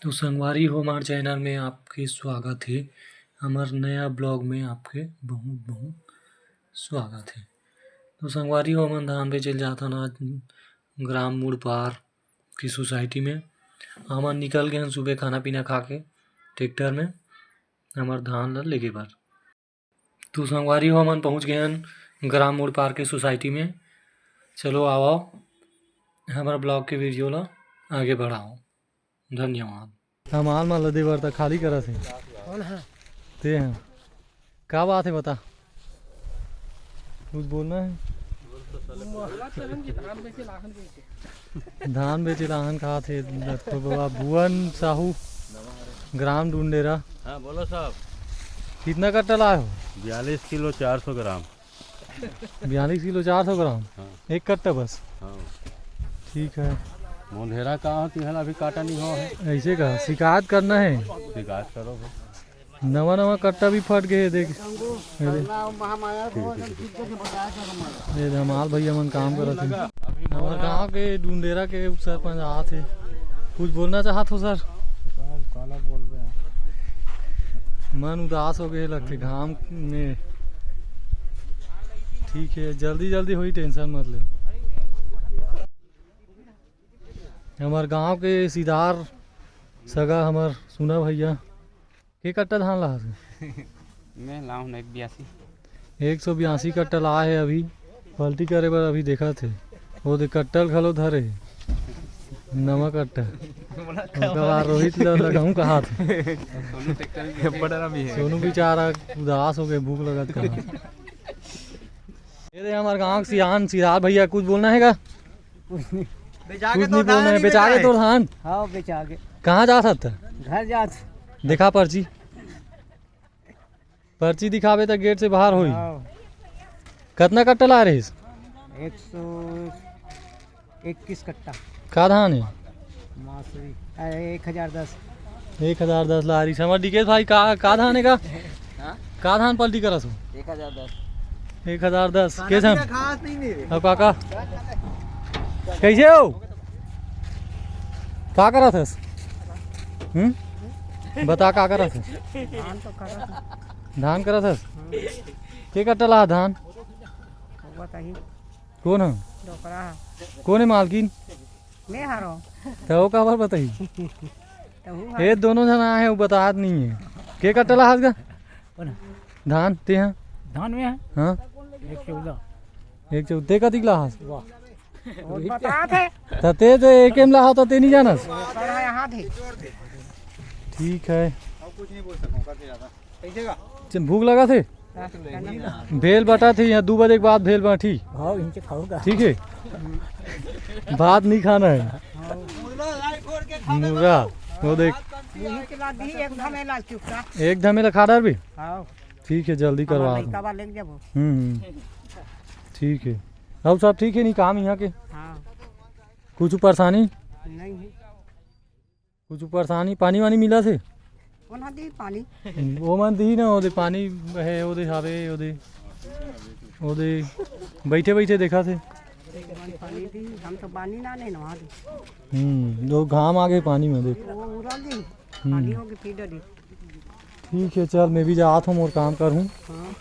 तो संगवारी हो हमारे चैनल में आपके स्वागत है। हमारे नया ब्लॉग में आपके बहुत बहुत स्वागत है। तो संगवारी हो हम धान पे चल जाता ना ग्राम मोड़ पार की सोसाइटी में। हम निकल गए सुबह खाना पीना खा के ट्रैक्टर में हमारे धान ला लेके बार। तो संगवारी हो हम पहुँच गए ग्राम मोड़ पार के सोसाइटी में। चलो आओ हमारा ब्लॉग के वीडियो ला आगे बढ़ाओ। धन्यवाद। हमाल मा लदे बर त खाली करत है। कौन है? ते हैं का बात है बता, कुछ बोलना है? धान बेचे लाहन कहा थे तो बाबा भुवन साहू ग्राम ढूंढेरा। हाँ बोलो साहब। कितना कट्टा लाए हो? 42 किलो 400 ग्राम। 42 किलो 400 ग्राम। हाँ। एक कट्टा बस? हाँ। ठीक है। मोंधेरा कहाँ होती है, अभी काटा नहीं हो है। ऐसे का शिकायत करना है? शिकायत करो भाई। नवा नवा कट्टा भी फट गए देख। ये धमाल भैया मन काम करत है। हमारे गाँव के ढूंढेरा के सरपंच आ थे, कुछ बोलना चाहत हो सर? काला बोल रहे हैं। मन उदास हो गए लगते घाम में। ठीक है जल्दी जल्दी हुई, टेंशन मत ले। हमारे गांव के सीधार सगा हमार सुना भैया के कट्टा धान ला मैं लाऊं 182 कट्टा ला है। अभी पलटी करे बर अभी देखा थे वो दे कट्टल खलो धरे नवा कट्टा। रोहित लगाऊं कहा थे। सोनू बेचारा उदास हो गए, भूख लगत कहा। ये हमारे गाँव के सियान सीधार भैया कुछ बोलना है का? कुछ नहीं बोलना है। बेचा के तो धान? हाँ बेचा के। कहाँ जा सकता? घर जा। दिखा पर्ची, पर्ची दिखावे तो गेट से बाहर होई। कितना कट्टा ला रहे? 121 कट्टा। का धान है? मासूरी 1010। 1010 ला रही। समझ डिकेश भाई का धान है का धान पलटी करस हो? 1010 के धान खास नहीं अब काका कैसे हो? का करत हस? बता का करत हस? धान तो करा। धान करत हस? के कट्टा ला धान? बताइए कौन है? डोकरा कौन है मालकिन? मैं हारो तो वो का बार बताई। तो ये दोनों जना है वो बतात नहीं है। के कट्टा ला हस का धान ते हैं? धान में है हाँ 114 का दिखला हस बता थे ते तो एक एम ला हो तो ते नहीं जानस। यहाँ थे। ठीक है भूख लगा थे भेल बटा थी यहाँ 2 बजे के बाद भेल बाटी। ठीक है भात नहीं खाना है मुर्गा वो देख एक धमेला खा डर भी। ठीक है जल्दी करवा। ठीक है अब सब ठीक है नहीं काम यहाँ के? कुछ परेशानी नहीं है। कुछ परेशानी पानी वानी मिला थे? पानी वो मन दी ना ओदे पानी है ओदे हावे ओदे ओदे बैठे बैठे देखा थे। हम तो पानी ना नहीं नहा दो घाम आ गए पानी में देख। पानी हो गई। ठीक है चल मैं भी जाता हूँ और काम करूँ। हाँ।